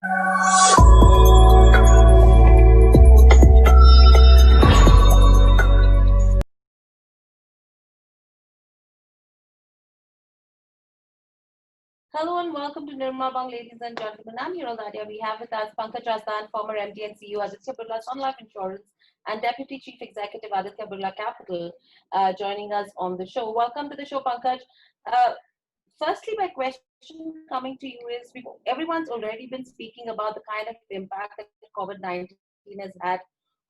Hello and welcome to Nirma Bang, ladies and gentlemen. I'm Hero Nadia. We have with us Pankaj Rastan, former MD and CEO Aditya Birla Sun Life Insurance, and Deputy Chief Executive Aditya Birla Capital, joining us on the show. Welcome to the show, Pankaj. Firstly, my question coming to you is: everyone's already been speaking about the kind of impact that COVID-19 has had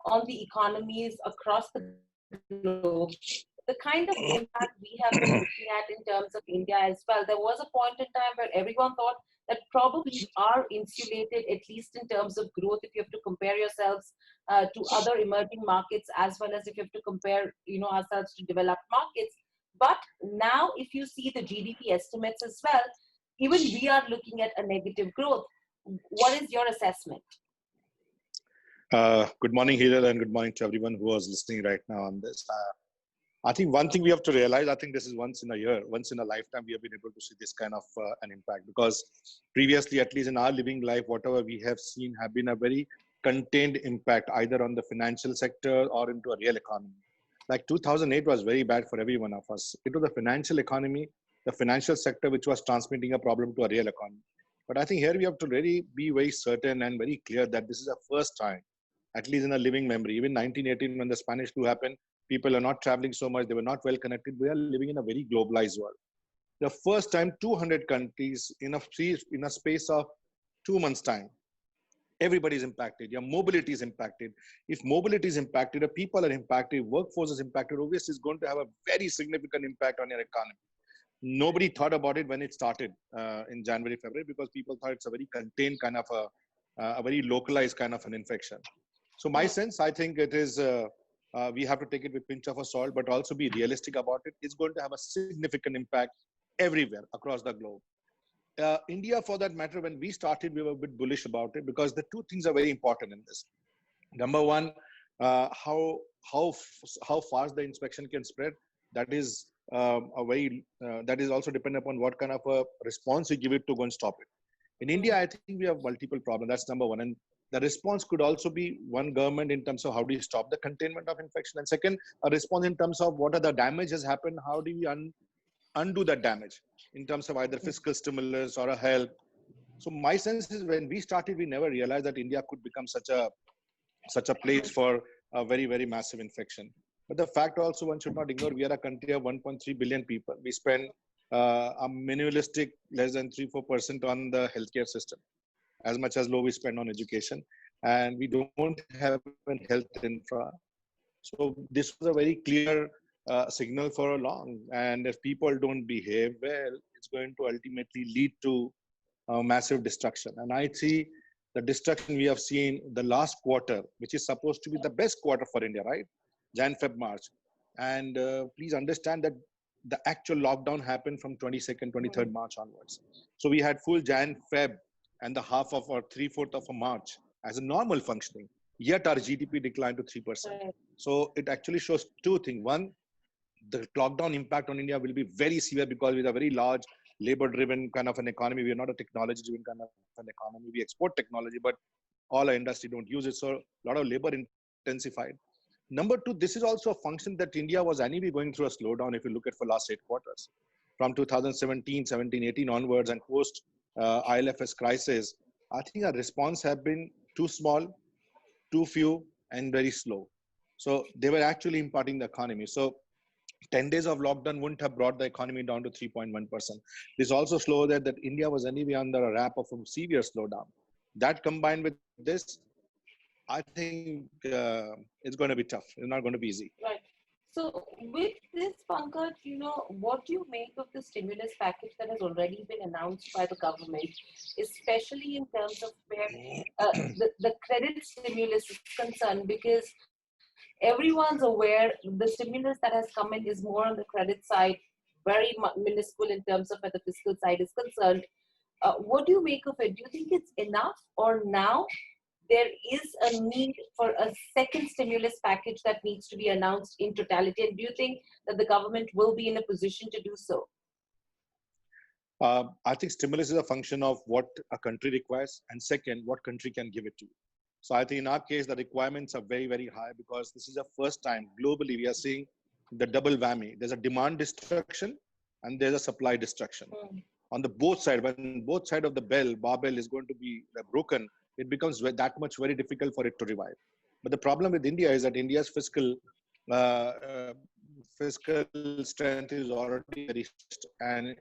on the economies across the globe. The kind of impact we have been looking at in terms of India as well. There was a point in time where everyone thought that probably we are insulated, at least in terms of growth, if you have to compare yourselves to other emerging markets, as well as if you have to compare, ourselves to developed markets. But now, if you see the GDP estimates as well, even we are looking at a negative growth. What is your assessment? Good morning, Hiral, and good morning to everyone who was listening right now on this. I think one thing we have to realize, I think this is once in a year, once in a lifetime, we have been able to see this kind of an impact, because previously, at least in our living life, whatever we have seen have been a very contained impact, either on the financial sector or into a real economy. Like 2008 was very bad for every one of us. It was the financial economy, the financial sector, which was transmitting a problem to a real economy. But I think here we have to really be very certain and very clear that this is the first time, at least in a living memory. Even 1918, when the Spanish flu happened, people are not traveling so much. They were not well connected. We are living in a very globalized world. The first time, 200 countries in a space of 2 months' time, everybody is impacted. Your mobility is impacted. If mobility is impacted, if people are impacted, workforce is impacted, obviously it's going to have a very significant impact on your economy. Nobody thought about it when it started in January, February, because people thought it's a very contained kind of a very localized kind of an infection. So my sense, I think it is, we have to take it with a pinch of salt, but also be realistic about it. It's going to have a significant impact everywhere across the globe. India, for that matter, when we started, we were a bit bullish about it, because the two things are very important in this. Number one, how fast the infection can spread. That is that is also dependent upon what kind of a response you give it to go and stop it. In India, I think we have multiple problems. That's number one. And the response could also be one, government in terms of how do you stop the containment of infection, and second, a response in terms of what are the damages happened, how do we undo that damage in terms of either fiscal stimulus or a help. So my sense is, when we started, we never realized that India could become such a place for a very, very massive infection. But the fact also, one should not ignore, we are a country of 1.3 billion people. We spend a minimalistic less than 3-4% on the healthcare system, as much as low we spend on education, and we don't have a health infra. So this was a very clear signal for a long, and if people don't behave well, it's going to ultimately lead to massive destruction. And I see the destruction we have seen the last quarter, which is supposed to be the best quarter for India, right? Jan, Feb, March. And please understand that the actual lockdown happened from 22nd, 23rd March onwards. So we had full Jan, Feb, and the half of or 3/4 of a March as a normal functioning. Yet our GDP declined to 3%. So it actually shows two things. One, the lockdown impact on India will be very severe, because with a very large labor-driven kind of an economy, we are not a technology-driven kind of an economy. We export technology, but all our industry don't use it. So a lot of labor intensified. Number two, this is also a function that India was anyway going through a slowdown. If you look at for last 8 quarters, from 2017, 17, 18 onwards, and post ILFS crisis, I think our response have been too small, too few, and very slow. So they were actually impacting the economy. So 10 days of lockdown wouldn't have brought the economy down to 3.1%. This also showed that India was anyway under a wrap of a severe slowdown. That combined with this, I think it's going to be tough. It's not going to be easy. Right. So with this, Pankaj, what do you make of the stimulus package that has already been announced by the government, especially in terms of where the credit stimulus is concerned? Because everyone's aware the stimulus that has come in is more on the credit side, very minuscule in terms of where the fiscal side is concerned. What do you make of it? Do you think it's enough, or now there is a need for a second stimulus package that needs to be announced in totality? And do you think that the government will be in a position to do so? I think stimulus is a function of what a country requires, and second, what country can give it to. So I think in our case, the requirements are very, very high because this is the first time globally we are seeing the double whammy. There's a demand destruction and there's a supply destruction. On the both side, when both side of the barbell is going to be broken, it becomes that much very difficult for it to revive. But the problem with India is that India's fiscal strength is already very and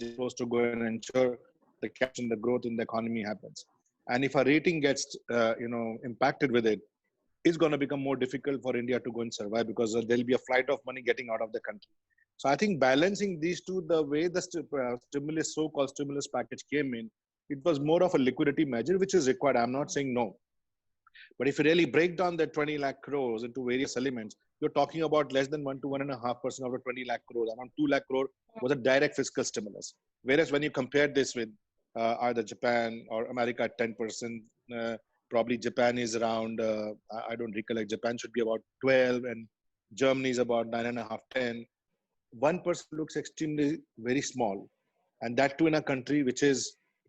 supposed to go and ensure the catch and the growth in the economy happens. And if our rating gets impacted with it, it's going to become more difficult for India to go and survive because there'll be a flight of money getting out of the country. So I think balancing these two, the way the stimulus, so-called stimulus package came in, it was more of a liquidity measure, which is required. I'm not saying no. But if you really break down the 20 lakh crores into various elements, you're talking about less than 1 to 1.5% of the 20 lakh crores. Around 2 lakh crore was a direct fiscal stimulus. Whereas when you compare this with either Japan or America at 10%, probably Japan is around, I don't recollect, Japan should be about 12 and Germany is about 9.5, 10. 1% looks extremely very small. And that too in a country which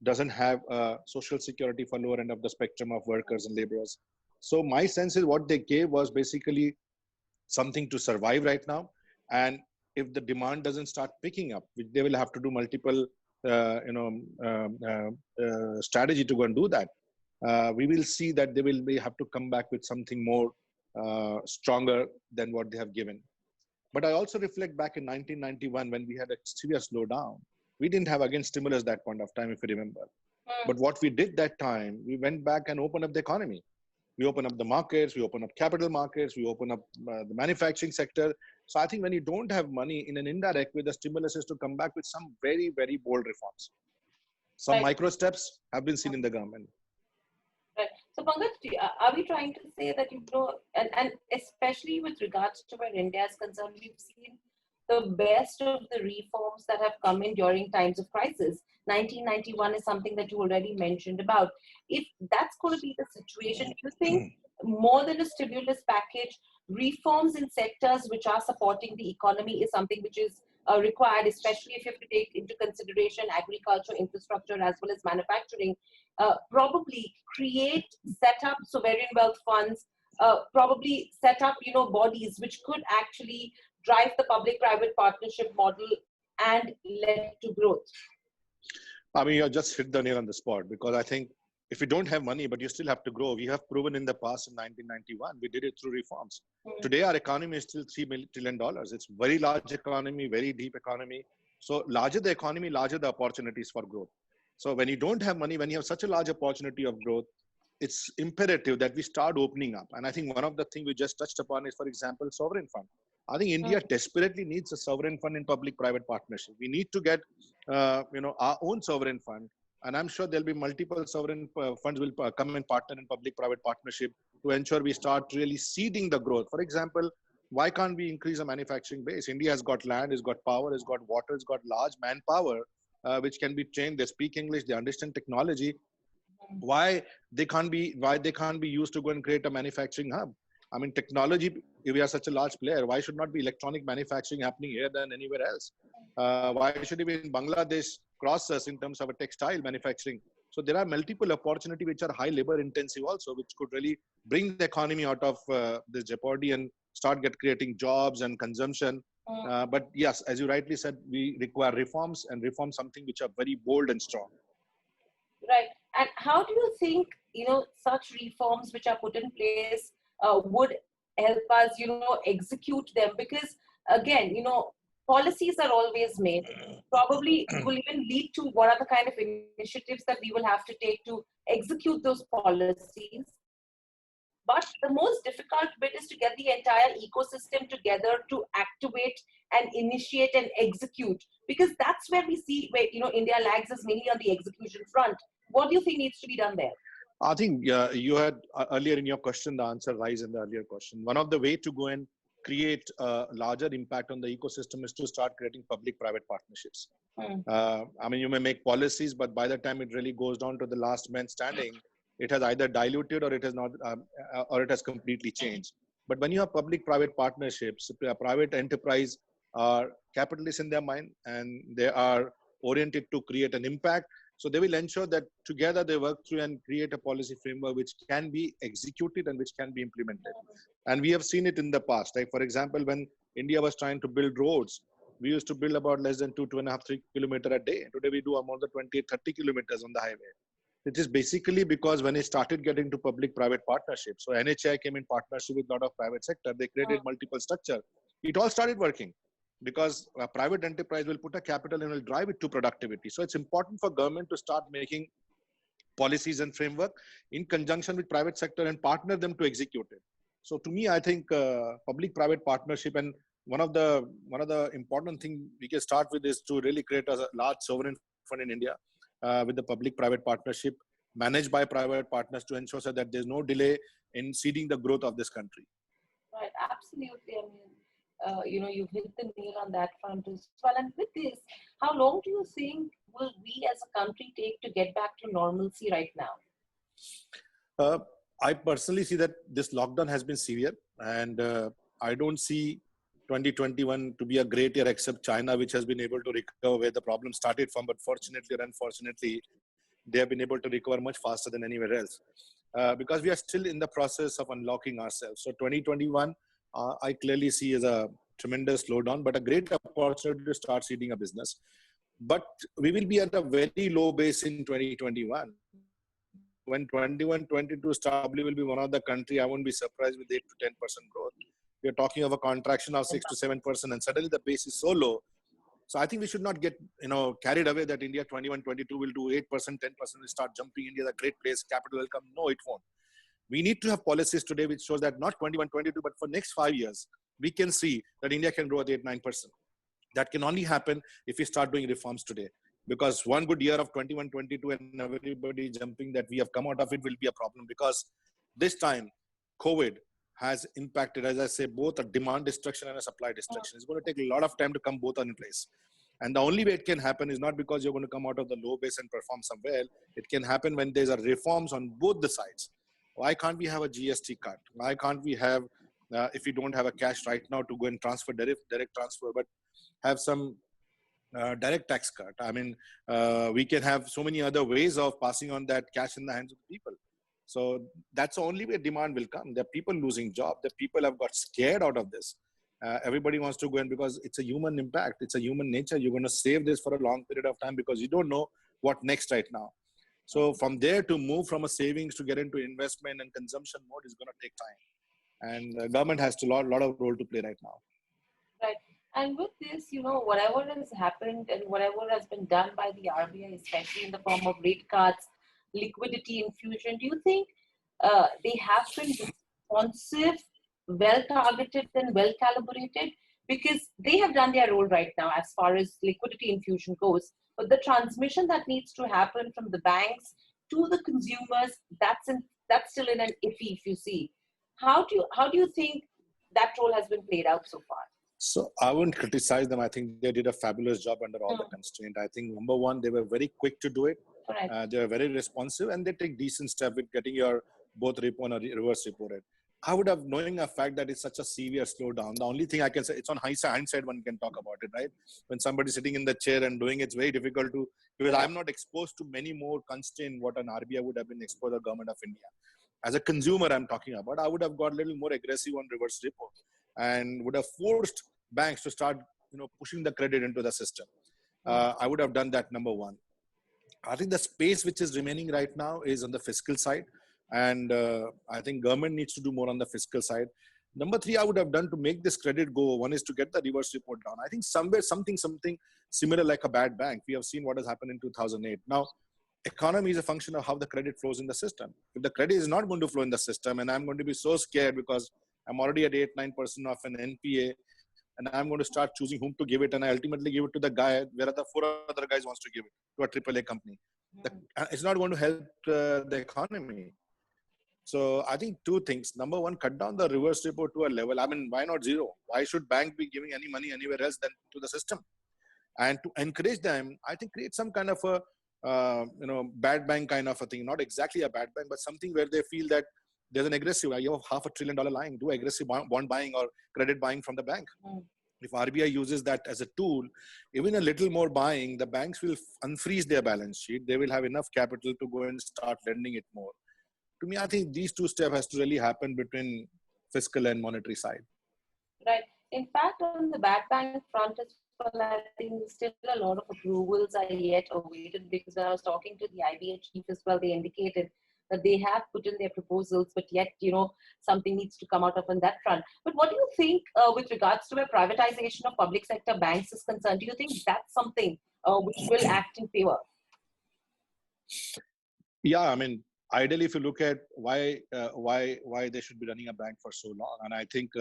doesn't have social security for lower end of the spectrum of workers and laborers. So my sense is what they gave was basically something to survive right now. And if the demand doesn't start picking up, they will have to do multiple strategy to go and do that. We will see that they will have to come back with something more stronger than what they have given. But I also reflect back in 1991 when we had a severe slowdown. We didn't have, again, stimulus that point of time, if you remember. But what we did that time, we went back and opened up the economy. We opened up the markets, we opened up capital markets, we opened up the manufacturing sector. So I think when you don't have money in an indirect way, the stimulus is to come back with some very, very bold reforms. Some micro steps have been seen in the government. Right. So Pankaj, are we trying to say that, and especially with regards to where India is concerned, we've seen the best of the reforms that have come in during times of crisis. 1991 is something that you already mentioned about. If that's going to be the situation, do you think more than a stimulus package, reforms in sectors which are supporting the economy is something which is required, especially if you have to take into consideration agriculture, infrastructure, as well as manufacturing, probably set up sovereign wealth funds, probably set up, bodies which could actually drive the public-private partnership model and lead to growth? I mean, you just hit the nail on the spot, because I think if you don't have money, but you still have to grow, we have proven in the past in 1991, we did it through reforms. Today, our economy is still $3 trillion. It's very large economy, very deep economy. So larger the economy, larger the opportunities for growth. So when you don't have money, when you have such a large opportunity of growth, it's imperative that we start opening up. And I think one of the things we just touched upon is, for example, sovereign fund. I think India desperately needs a sovereign fund in public-private partnership. We need to get, our own sovereign fund. And I'm sure there'll be multiple sovereign funds will come and partner in public-private partnership to ensure we start really seeding the growth. For example, why can't we increase the manufacturing base? India has got land, has got power, has got water, has got large manpower, which can be trained. They speak English, they understand technology. Why they can't be used to go and create a manufacturing hub? I mean, technology, if we are such a large player, why should not be electronic manufacturing happening here than anywhere else? Why should it be in Bangladesh cross us in terms of a textile manufacturing? So there are multiple opportunities which are high labor intensive also, which could really bring the economy out of this jeopardy and start creating jobs and consumption. But yes, as you rightly said, we require reforms, and reform something which are very bold and strong. Right. And how do you think, such reforms which are put in place would help us, execute them? Because again, policies are always made. Probably will even lead to what are the kind of initiatives that we will have to take to execute those policies. But the most difficult bit is to get the entire ecosystem together to activate and initiate and execute, because that's where we see where India lags is mainly on the execution front. What do you think needs to be done there? I think you had earlier in your question, the answer lies in the earlier question. One of the way to go and create a larger impact on the ecosystem is to start creating public-private partnerships. I mean, you may make policies, but by the time it really goes down to the last man standing, it has either diluted or it has not, or it has completely changed. But when you have public-private partnerships, private enterprise capitalists in their mind, and they are oriented to create an impact. So they will ensure that together they work through and create a policy framework which can be executed and which can be implemented. And we have seen it in the past. Like, for example, when India was trying to build roads, we used to build about less than 2.5, 3 kilometers a day. Today we do more than 20, 30 kilometers on the highway. It is basically because when it started getting to public-private partnerships, so NHAI came in partnership with a lot of private sector, they created multiple structure. It all started working because a private enterprise will put a capital and will drive it to productivity. So it's important for government to start making policies and framework in conjunction with private sector and partner them to execute it. So to me, I think public-private partnership, and one of the important thing we can start with is to really create a large sovereign fund in India with the public-private partnership managed by private partners to ensure so that there's no delay in seeding the growth of this country. Right, absolutely. I mean, you've hit the nail on that front as well. And with this, how long do you think will we as a country take to get back to normalcy right now? I personally see that this lockdown has been severe, and I don't see 2021 to be a great year except China, which has been able to recover where the problem started from. But fortunately or unfortunately, they have been able to recover much faster than anywhere else because we are still in the process of unlocking ourselves. So 2021, I clearly see as a tremendous slowdown, but a great opportunity to start seeding a business. But we will be at a very low base in 2021. When 21-22 probably will be one of the country, I won't be surprised with 8 to 10% growth. We're talking of a contraction of 6 to 7%, and suddenly the base is so low. So I think we should not get carried away that India 21-22 will do 8%, 10% will start jumping. India is a great place, capital will come. No, it won't. We need to have policies today which shows that not 21-22, but for next 5 years, we can see that India can grow at 8-9%. That can only happen if we start doing reforms today. Because one good year of 21-22 and everybody jumping that we have come out of it will be a problem, because this time COVID has impacted, as I say, both a demand destruction and a supply destruction. It's going to take a lot of time to come both in place. And the only way it can happen is not because you're going to come out of the low base and perform somewhere. It can happen when there's a reforms on both the sides. Why can't we have a GST cut? Why can't we have, if we don't have a cash right now to go and transfer, direct transfer, but have some direct tax cut? I mean, we can have so many other ways of passing on that cash in the hands of the people. So that's the only way demand will come. There are people losing jobs. The people have got scared out of this. Everybody wants to go in because it's a human impact. It's a human nature. You're going to save this for a long period of time because you don't know what next right now. So from there to move from a savings to get into investment and consumption mode is going to take time. And government has a lot of role to play right now. Right. And with this, whatever has happened and whatever has been done by the RBI, especially in the form of rate cuts, liquidity infusion, do you think they have been responsive, well-targeted and well-calibrated? Because they have done their role right now as far as liquidity infusion goes. But the transmission that needs to happen from the banks to the consumers, that's still in an iffy, if you see. How do you think that role has been played out so far? So I wouldn't criticize them. I think they did a fabulous job under all the constraints. I think number one, they were very quick to do it. Right. They are very responsive, and they take decent step with getting your both repo and a reverse repo rate. I would have, knowing a fact that it's such a severe slowdown, the only thing I can say, it's on hindsight one can talk about it, right? When somebody's sitting in the chair and doing it's very difficult to, because I'm not exposed to many more constraints what an RBI would have been exposed to the government of India. As a consumer, I'm talking about, I would have got a little more aggressive on reverse repo and would have forced banks to start, pushing the credit into the system. I would have done that, number one. I think the space which is remaining right now is on the fiscal side. And I think government needs to do more on the fiscal side. Number three, I would have done to make this credit go. One is to get the reverse repo down. I think somewhere, something similar like a bad bank. We have seen what has happened in 2008. Now, economy is a function of how the credit flows in the system. If the credit is not going to flow in the system, and I'm going to be so scared because I'm already at 8-9% of an NPA, and I'm going to start choosing whom to give it, and I ultimately give it to the guy where the 4 other guys wants to give it to a AAA company. It's not going to help the economy. So I think two things. Number one, cut down the reverse repo to a level. I mean, why not zero? Why should bank be giving any money anywhere else than to the system? And to encourage them, I think create some kind of a bad bank kind of a thing. Not exactly a bad bank, but something where they feel that there's an aggressive, you have $500 billion line, do aggressive bond buying or credit buying from the bank. if RBI uses that as a tool, even a little more buying, the banks will unfreeze their balance sheet. They will have enough capital to go and start lending it more. To me, I think these two steps has to really happen between fiscal and monetary side. Right. In fact, on the bad bank front as well, I think still a lot of approvals are yet awaited, because when I was talking to the IBA chief as well, they indicated that they have put in their proposals, but yet, something needs to come out of on that front. But what do you think with regards to where privatization of public sector banks is concerned? Do you think that's something which will act in favor? Yeah, I mean, ideally, if you look at why they should be running a bank for so long, and I think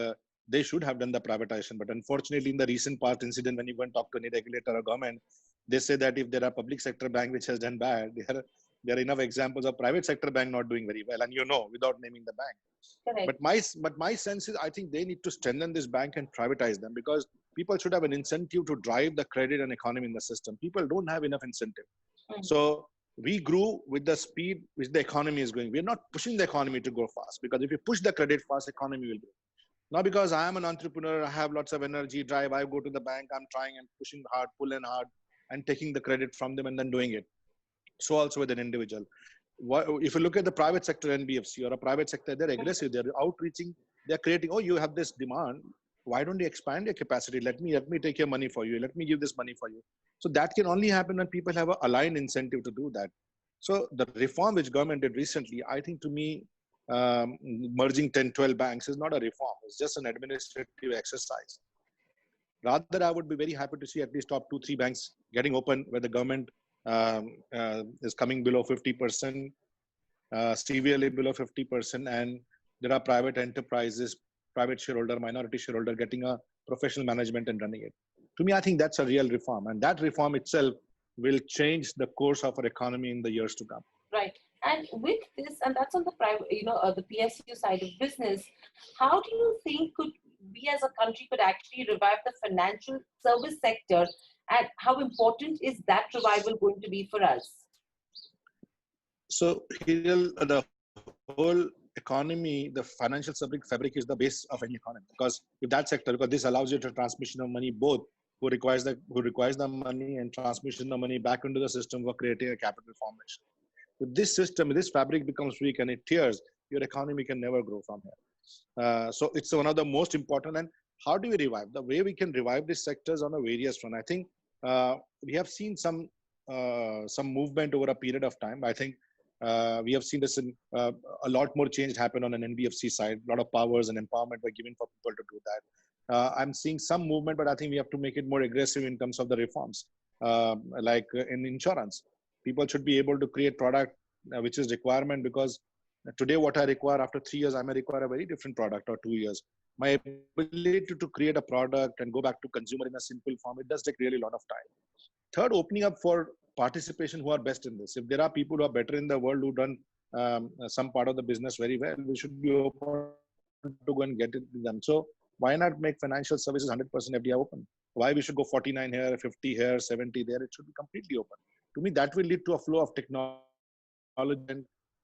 they should have done the privatization. But unfortunately, in the recent past incident, when you go and talk to any regulator or government, they say that if there are public sector bank which has done bad, there are enough examples of private sector bank not doing very well, and without naming the bank. Correct. But my sense is, I think they need to strengthen this bank and privatize them, because people should have an incentive to drive the credit and economy in the system. People don't have enough incentive. So we grew with the speed which the economy is going. We're not pushing the economy to go fast, because if you push the credit fast, economy will grow. Not because I am an entrepreneur, I have lots of energy, drive, I go to the bank, I'm trying and pushing hard, pulling hard, and taking the credit from them and then doing it. So also with an individual. If you look at the private sector NBFC or a private sector, they're aggressive, they're outreaching, they're creating, oh, you have this demand, why don't you expand your capacity? Let me take your money for you. Let me give this money for you. So that can only happen when people have an aligned incentive to do that. So the reform which government did recently, I think to me, merging 10, 12 banks is not a reform. It's just an administrative exercise. Rather, I would be very happy to see at least top 2-3 banks getting open where the government is coming below 50%, severely below 50%, and there are private enterprises, private shareholder, minority shareholder getting a professional management and running it. To me, I think that's a real reform, and that reform itself will change the course of our economy in the years to come. Right. And with this, and that's on the private, the PSU side of business, how do you think we as a country could actually revive the financial service sector, and how important is that revival going to be for us? So the whole economy, the financial fabric is the base of any economy, because with that sector, because this allows you to transmission of money, both who requires the money and transmission of money back into the system for creating a capital formation. If this system, this fabric becomes weak and it tears, your economy can never grow from here. So it's one of the most important. And how do we revive? The way we can revive these sectors on a various front. I think we have seen some movement over a period of time. I think we have seen this in a lot more change happen on an NBFC side. A lot of powers and empowerment were given for people to do that. I'm seeing some movement, but I think we have to make it more aggressive in terms of the reforms, like in insurance. People should be able to create product which is requirement, because today what I require after 3 years, I may require a very different product, or 2 years. My ability to create a product and go back to consumer in a simple form, it does take really a lot of time. Third, opening up for participation who are best in this. If there are people who are better in the world who done some part of the business very well, we should be open to go and get it with them. So why not make financial services 100% FDI open? Why we should go 49 here, 50 here, 70 there? It should be completely open. To me, that will lead to a flow of technology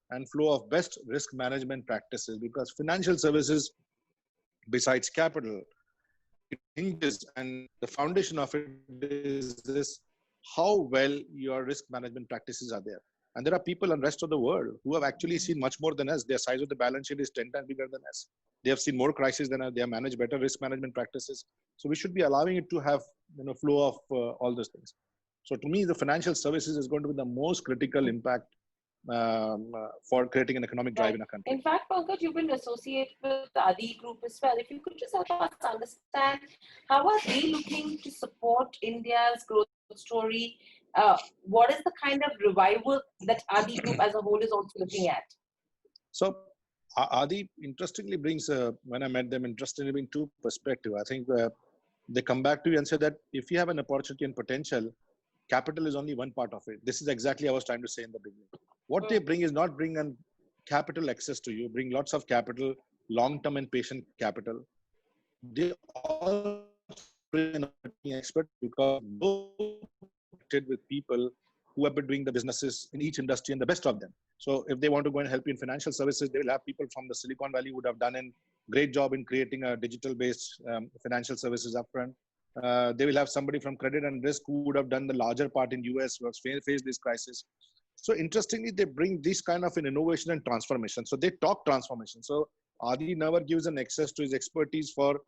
and flow of best risk management practices, because financial services, besides capital, it hinges, and the foundation of it is this: how well your risk management practices are there. And there are people in the rest of the world who have actually seen much more than us. Their size of the balance sheet is 10 times bigger than us. They have seen more crises than us. They have managed better risk management practices. So we should be allowing it to have flow of all those things. So to me, the financial services is going to be the most critical impact for creating an economic drive in a country. In fact, Pankaj, you've been associated with the Adi Group as well. If you could just help us understand, how are they looking to support India's growth story? What is the kind of revival that Adi Group as a whole is also looking at? So Adi, interestingly, brings, when I met them, interestingly brings two perspectives. I think they come back to you and say that if you have an opportunity and potential, capital is only one part of it. This is exactly what I was trying to say in the beginning. What they bring is not bring an capital access to you, bring lots of capital, long-term and patient capital. They all bring an expert, because with people who have been doing the businesses in each industry and the best of them. So if they want to go and help you in financial services, they will have people from the Silicon Valley who would have done in great job in creating a digital-based financial services upfront. They will have somebody from credit and risk who would have done the larger part in US who has faced this crisis. So interestingly, they bring this kind of an innovation and transformation. So they talk transformation. So Adi never gives an access to his expertise for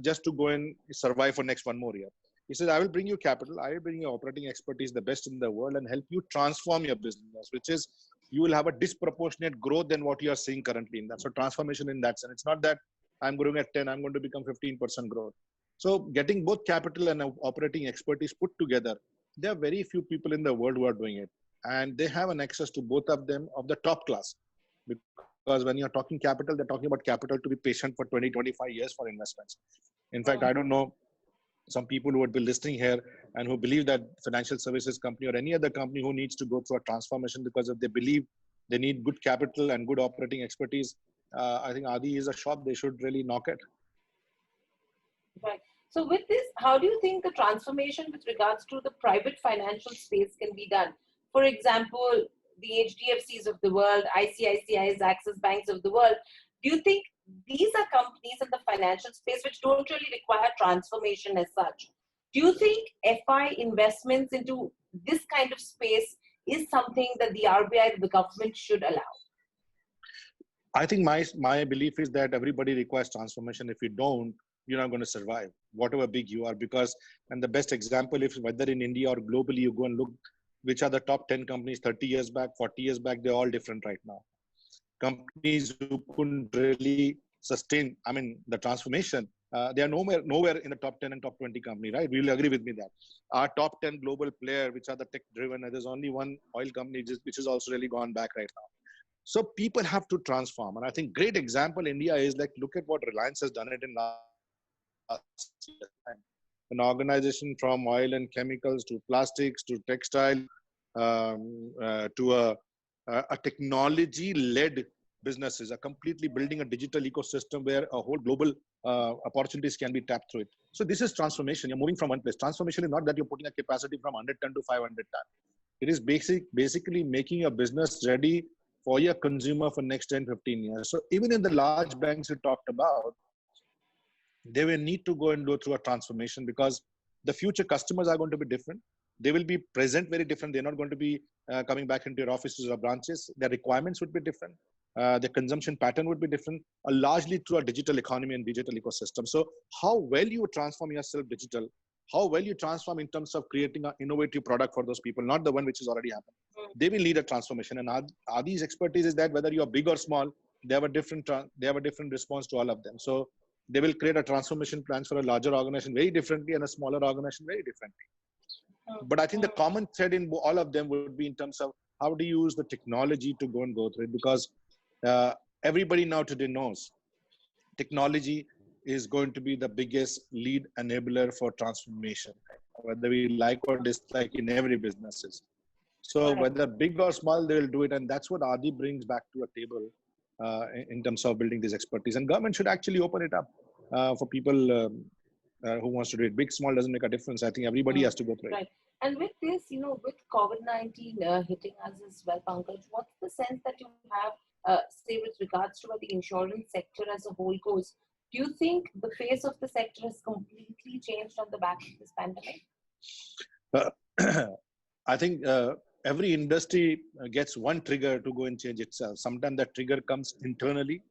just to go and survive for next one more year. He says, I will bring you capital, I will bring you operating expertise, the best in the world, and help you transform your business, which is you will have a disproportionate growth than what you are seeing currently in that. So transformation in that sense. It's not that I'm growing at 10, I'm going to become 15% growth. So getting both capital and operating expertise put together, there are very few people in the world who are doing it. And they have an access to both of them of the top class. Because when you're talking capital, they're talking about capital to be patient for 20, 25 years for investments. In fact, I don't know some people who would be listening here and who believe that financial services company or any other company who needs to go through a transformation because if they believe they need good capital and good operating expertise, I think Adi is a shop they should really knock at. Right. So with this, how do you think the transformation with regards to the private financial space can be done? For example, the HDFCs of the world, ICICIs, Axis Banks of the world. Do you think these are companies in the financial space which don't really require transformation as such? Do you think FI investments into this kind of space is something that the RBI and the government should allow? I think my belief is that everybody requires transformation. If you don't, you're not going to survive, whatever big you are. Because, and the best example, if whether in India or globally, you go and look, which are the top 10 companies 30 years back, 40 years back, they're all different right now. Companies who couldn't really sustain, I mean, the transformation, they are nowhere in the top 10 and top 20 company, right? You'll agree with me that. Our top 10 global player, which are the tech driven, there's only one oil company which is also really gone back right now. So people have to transform. And I think great example India is like, look at what Reliance has done it in last year. An organization from oil and chemicals to plastics to textile to a technology-led businesses are completely building a digital ecosystem where a whole global opportunities can be tapped through it. So this is transformation. You're moving from one place. Transformation is not that you're putting a capacity from 100 ton to 500 ton. It is basically making your business ready for your consumer for next 10, 15 years. So even in the large banks we talked about, they will need to go and go through a transformation because the future customers are going to be different. They will be present very different. They're not going to be coming back into your offices or branches. Their requirements would be different. The consumption pattern would be different, largely through a digital economy and digital ecosystem. So how well you transform yourself digital, how well you transform in terms of creating an innovative product for those people, not the one which has already happened. They will need a transformation. And Adi's expertise is that whether you're big or small, they have a different response to all of them. So they will create a transformation plans for a larger organization very differently and a smaller organization very differently. But I think the common thread in all of them would be in terms of how do you use the technology to go through it, because everybody now today knows technology is going to be the biggest lead enabler for transformation, whether we like or dislike in every businesses. So whether big or small, they will do it. And that's what Adi brings back to a table in terms of building this expertise. And government should actually open it up for people who wants to do it. Big, small doesn't make a difference. I think everybody has to go through it. Right. And with this, with COVID-19 hitting us as well, Pankaj, what's the sense that you have, say, with regards to where the insurance sector as a whole goes? Do you think the face of the sector has completely changed on the back of this pandemic? I think every industry gets one trigger to go and change itself. Sometimes that trigger comes internally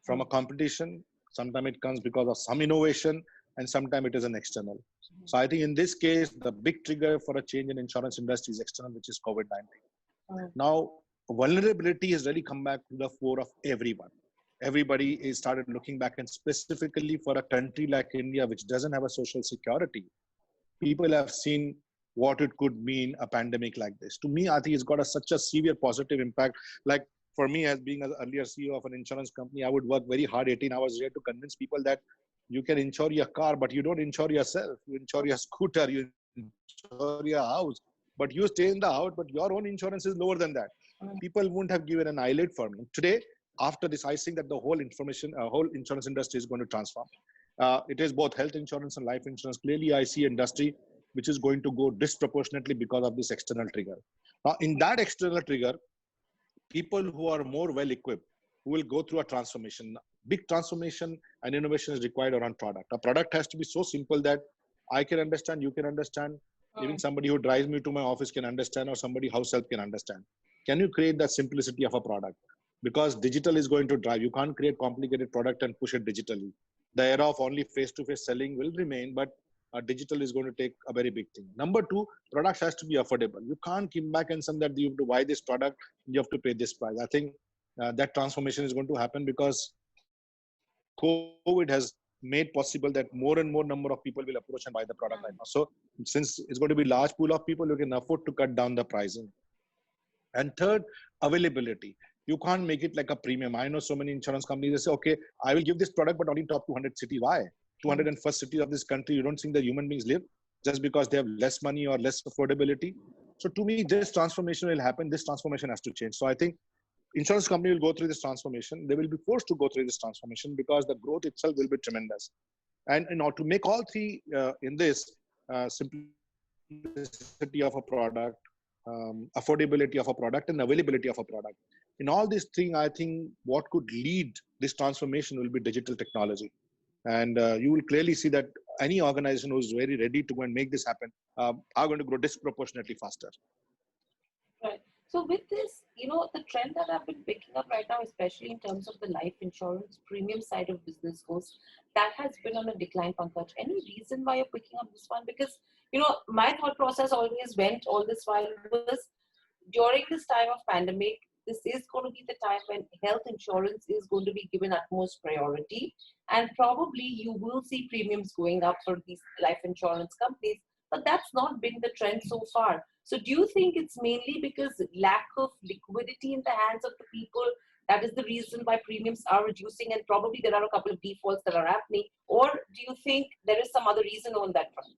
from a competition. Sometimes it comes because of some innovation, and sometimes it is an external. So I think in this case, the big trigger for a change in insurance industry is external, which is COVID-19. Now, vulnerability has really come back to the fore of everyone. Everybody is started looking back, and specifically for a country like India, which doesn't have a social security, people have seen what it could mean a pandemic like this. To me, I think it's got such a severe positive impact. Like for me, as being an earlier CEO of an insurance company, I would work very hard 18 hours a day to convince people that you can insure your car, but you don't insure yourself. You insure your scooter, you insure your house, but you stay in the house, but your own insurance is lower than that. People wouldn't have given an eyelid for me. Today, after this, I think that the whole insurance industry is going to transform. It is both health insurance and life insurance. Clearly, I see industry which is going to go disproportionately because of this external trigger. Now, in that external trigger, people who are more well-equipped, who will go through a transformation. big transformation and innovation is required around product. A product has to be so simple that I can understand, you can understand, even somebody who drives me to my office can understand, or somebody house help can understand. Can you create that simplicity of a product? Because digital is going to drive. You can't create complicated product and push it digitally. The era of only face-to-face selling will remain, but digital is going to take a very big thing. Number two, products has to be affordable. You can't come back and say that you have to buy this product, you have to pay this price. I think that transformation is going to happen because COVID has made possible that more and more number of people will approach and buy the product right now. So since it's going to be large pool of people, you can afford to cut down the pricing. And third, availability. You can't make it like a premium. I know so many insurance companies, they say, okay, I will give this product, but only in top 200 city. Why? 201st city of this country, you don't think the human beings live just because they have less money or less affordability. So to me, this transformation will happen. This transformation has to change. So I think insurance company will go through this transformation. They will be forced to go through this transformation because the growth itself will be tremendous. And in order to make all three in this simplicity of a product, affordability of a product, and availability of a product. In all these things, I think what could lead this transformation will be digital technology. And you will clearly see that any organization who is very ready to go and make this happen are going to grow disproportionately faster. Right. So with this, the trend that I've been picking up right now, especially in terms of the life insurance premium side of business goes, that has been on a decline, Pankaj. Any reason why you're picking up this one? Because, my thought process always went all this while was during this time of pandemic, this is going to be the time when health insurance is going to be given utmost priority. And probably you will see premiums going up for these life insurance companies. But that's not been the trend so far. So do you think it's mainly because lack of liquidity in the hands of the people? That is the reason why premiums are reducing, and probably there are a couple of defaults that are happening. Or do you think there is some other reason on that front?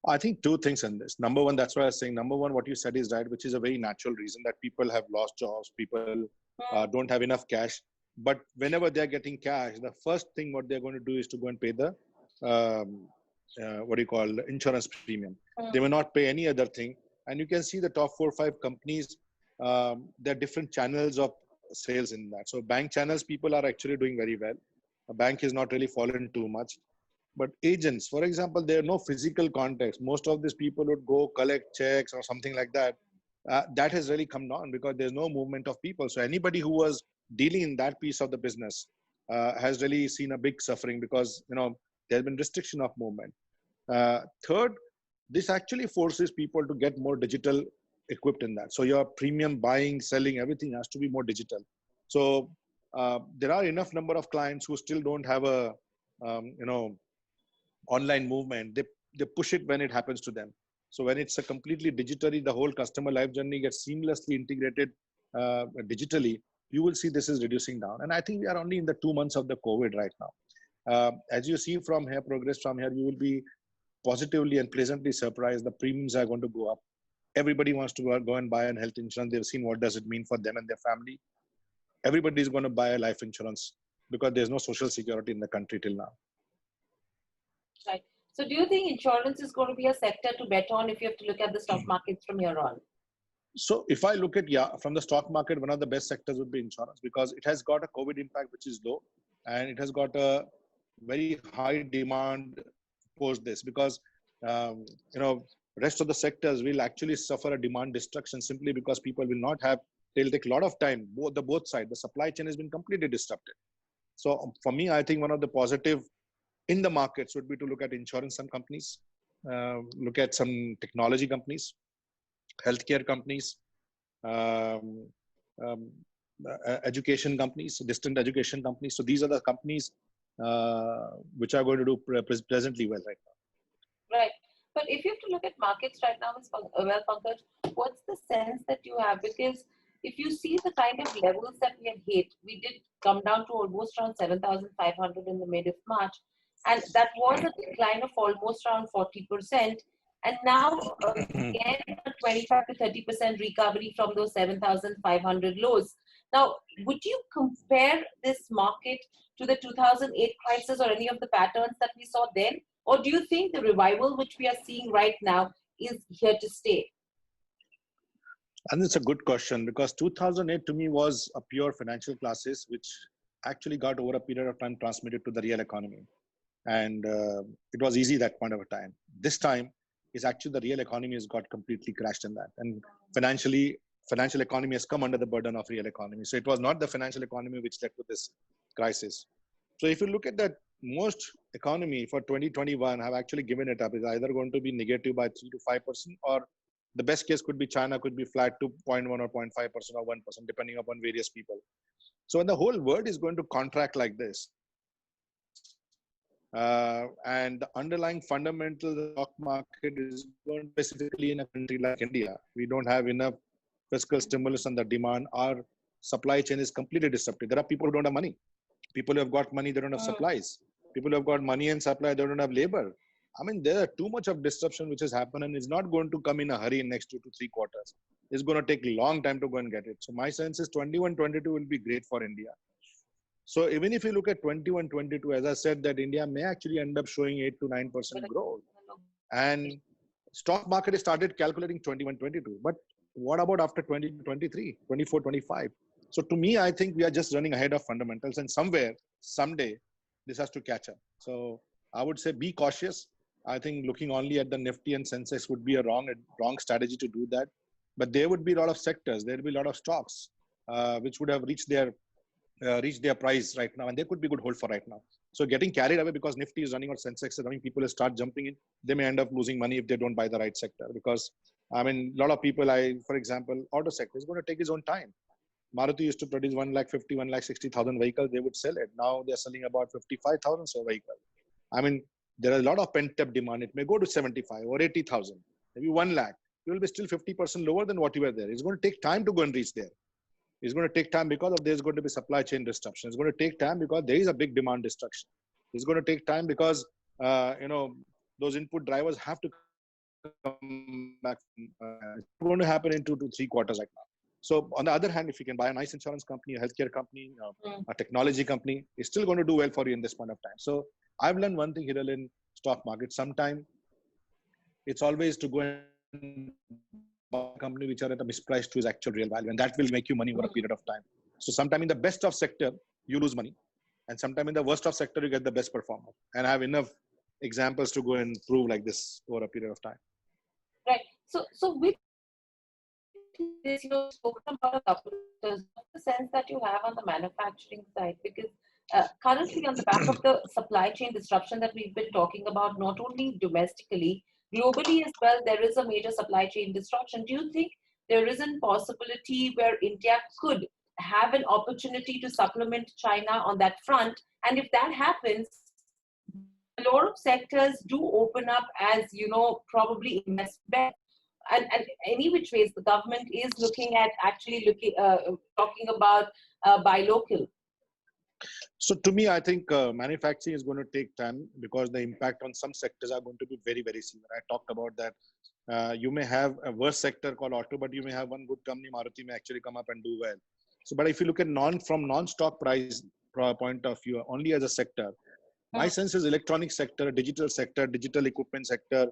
I think two things in this. Number one, that's why I was saying, number one, what you said is right, which is a very natural reason that people have lost jobs, people don't have enough cash. But whenever they're getting cash, the first thing what they're going to do is to go and pay the, insurance premium. They will not pay any other thing. And you can see the top 4 or 5 companies, there are different channels of sales in that. So bank channels, people are actually doing very well. A bank is not really fallen too much. But agents, for example, there are no physical context. Most of these people would go collect checks or something like that. That has really come down because there's no movement of people. So anybody who was dealing in that piece of the business has really seen a big suffering because, there's been restriction of movement. Third, this actually forces people to get more digital equipped in that. So your premium buying, selling, everything has to be more digital. So there are enough number of clients who still don't have a, online movement. They push it when it happens to them. So when it's a completely digitally, the whole customer life journey gets seamlessly integrated digitally, you will see this is reducing down. And I think we are only in the 2 months of the COVID right now. As you see from here, progress from here, you will be positively and pleasantly surprised. The premiums are going to go up. Everybody wants to go and buy an health insurance. They've seen what does it mean for them and their family. Everybody is going to buy a life insurance because there's no social security in the country till now. Right. So do you think insurance is going to be a sector to bet on if you have to look at the stock markets from here on? So if I look at, from the stock market, one of the best sectors would be insurance because it has got a COVID impact, which is low, and it has got a very high demand post this because, rest of the sectors will actually suffer a demand destruction simply because people will not have, they'll take a lot of time, both sides. The supply chain has been completely disrupted. So for me, I think one of the positive in the markets would be to look at insurance companies, look at some technology companies, healthcare companies, education companies, distant education companies. So these are the companies which are going to do presently well right now. Right. But if you have to look at markets right now, Pankaj, what's the sense that you have? Because if you see the kind of levels that we have hit, we did come down to almost around 7,500 in the mid of March. And that was a decline of almost around 40%. And now, again, a 25 to 30% recovery from those 7,500 lows. Now, would you compare this market to the 2008 crisis or any of the patterns that we saw then? Or do you think the revival which we are seeing right now is here to stay? And it's a good question because 2008 to me was a pure financial crisis, which actually got over a period of time transmitted to the real economy. And it was easy that point of a time. This time is actually the real economy has got completely crashed in that. And financial economy has come under the burden of real economy. So it was not the financial economy which led to this crisis. So if you look at that, most economy for 2021 have actually given it up. It's either going to be negative by 3 to 5%, or the best case could be China could be flat to 0.1 or 0.5% or 1%, depending upon various people. So when the whole world is going to contract like this, and the underlying fundamental stock market is going specifically in a country like India, we don't have enough fiscal stimulus on the demand. Our supply chain is completely disrupted. There are people who don't have money. People who have got money, they don't have supplies. People who have got money and supply, they don't have labor. I mean, there are too much of disruption which has happened, and it's not going to come in a hurry in next 2 to 3 quarters. It's going to take a long time to go and get it. So my sense is 21-22 will be great for India. So even if you look at 21-22, as I said, that India may actually end up showing 8 to 9% growth. And stock market has started calculating 21-22. But what about after 2023, 24, 25? So to me, I think we are just running ahead of fundamentals, and somewhere, someday, this has to catch up. So I would say be cautious. I think looking only at the Nifty and Sensex would be a wrong strategy to do that. But there would be a lot of sectors, there would be a lot of stocks which would have reached their price right now, and they could be good hold for right now. So getting carried away because Nifty is running or Sensex is running, people will start jumping in. They may end up losing money if they don't buy the right sector. Because I mean, a lot of people, for example, auto sector is going to take its own time. Maruti used to produce 150, 160,000 vehicles. They would sell it. Now they're selling about 55,000 so vehicles. I mean, there are a lot of pent-up demand. It may go to 75 or 80,000, maybe 1 lakh. You will be still 50% lower than what you were there. It's going to take time to go and reach there. It's going to take time because there's going to be supply chain disruption. It's going to take time because there is a big demand destruction. It's going to take time because those input drivers have to come back. It's going to happen in 2 to 3 quarters right now. So on the other hand, if you can buy a nice insurance company, a healthcare company, a technology company, it's still going to do well for you in this point of time. So I've learned one thing, Hiral, in stock market. Sometime it's always to go and buy a company which are at a mispriced to its actual real value, and that will make you money over a period of time. So sometime in the best of sector, you lose money, and sometime in the worst of sector, you get the best performer. And I have enough examples to go and prove like this over a period of time. Right. So with this, spoken about a couple of the sense that you have on the manufacturing side, because currently on the back of the supply chain disruption that we've been talking about, not only domestically, globally as well, there is a major supply chain disruption. Do you think there is a possibility where India could have an opportunity to supplement China on that front? And if that happens, a lot of sectors do open up as, probably investment. And any which ways, the government is looking at talking about buy local. So to me, I think manufacturing is going to take time because the impact on some sectors are going to be very, very severe. I talked about that. You may have a worse sector called auto, but you may have one good company, Maruti, may actually come up and do well. So, but if you look at from non-stock price point of view, only as a sector, my sense is electronic sector, digital equipment sector,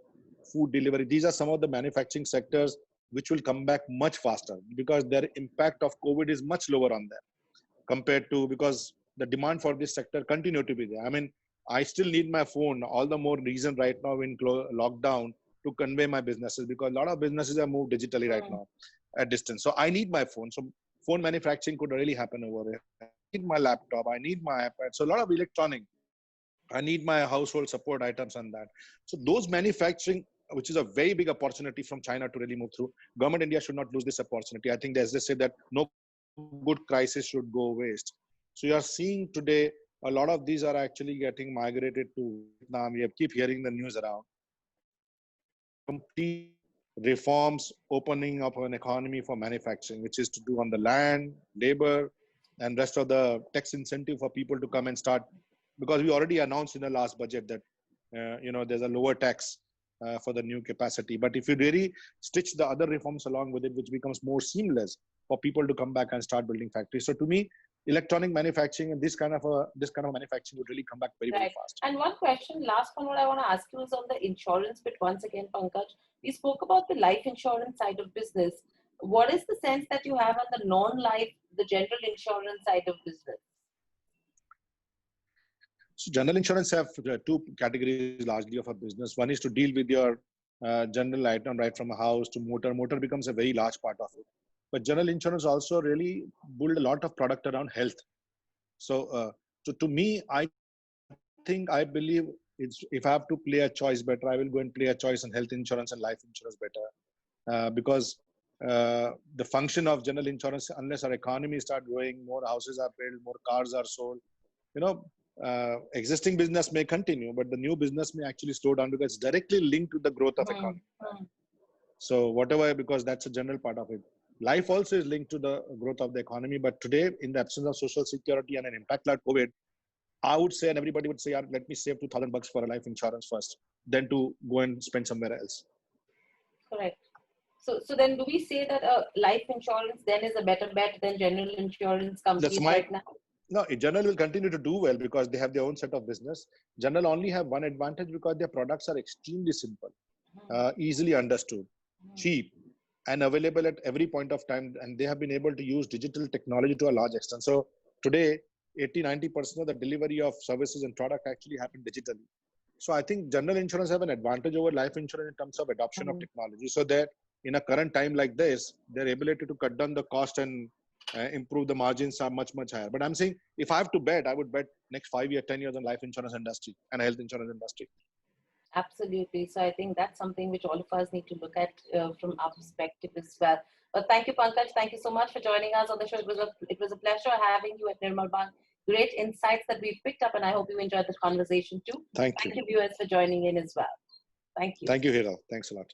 food delivery. These are some of the manufacturing sectors which will come back much faster because their impact of COVID is much lower on them compared to, because the demand for this sector continue to be there. I mean, I still need my phone. All the more reason right now in lockdown to convey my businesses, because a lot of businesses have moved digitally right now at distance. So I need my phone. So phone manufacturing could really happen over there. I need my laptop. I need my iPad. So a lot of electronic. I need my household support items on that. So those manufacturing, which is a very big opportunity from China to really move through. Government India should not lose this opportunity. I think as they say that no good crisis should go waste. So you are seeing today, a lot of these are actually getting migrated to Vietnam. We keep hearing the news around. Complete reforms, opening up an economy for manufacturing, which is to do on the land, labor, and rest of the tax incentive for people to come and start. Because we already announced in the last budget that, there's a lower tax for the new capacity. But if you really stitch the other reforms along with it, which becomes more seamless for people to come back and start building factories. So to me, electronic manufacturing and this kind of manufacturing would really come back very, very fast. And one question, last one, what I want to ask you is on the insurance bit once again, Pankaj. We spoke about the life insurance side of business. What is the sense that you have on the non-life, the general insurance side of business? So general insurance have two categories largely of a business. One is to deal with your general item, right from a house to motor. Motor becomes a very large part of it. But general insurance also really build a lot of product around health. So to me, I believe it's, if I have to play a choice better, I will go and play a choice on health insurance and life insurance better, because the function of general insurance, unless our economy start growing, more houses are built, more cars are sold, you know, existing business may continue, but the new business may actually slow down because it's directly linked to the growth of economy. So whatever, because that's a general part of it. Life also is linked to the growth of the economy. But today, in the absence of social security and an impact like COVID, I would say, and everybody would say, yeah, let me save $2,000 for a life insurance first, then to go and spend somewhere else. Correct. So then do we say that life insurance then is a better bet than general insurance companies right now? No, general will continue to do well because they have their own set of business. General only have one advantage because their products are extremely simple, easily understood, cheap, and available at every point of time. And they have been able to use digital technology to a large extent. So today, 80-90% of the delivery of services and product actually happen digitally. So I think general insurance have an advantage over life insurance in terms of adoption of technology. So that in a current time like this, their ability to cut down the cost and improve the margins are much, much higher. But I'm saying if I have to bet, I would bet next 5 years, 10 years on life insurance industry and health insurance industry. Absolutely. So I think that's something which all of us need to look at from our perspective as well. But thank you, Pankaj. Thank you so much for joining us on the show. It was a pleasure having you at Nirmal Bang. Great insights that we've picked up, and I hope you enjoyed the conversation too. Thank you, viewers, for joining in as well. Thank you. Thank you, Hira. Thanks a lot.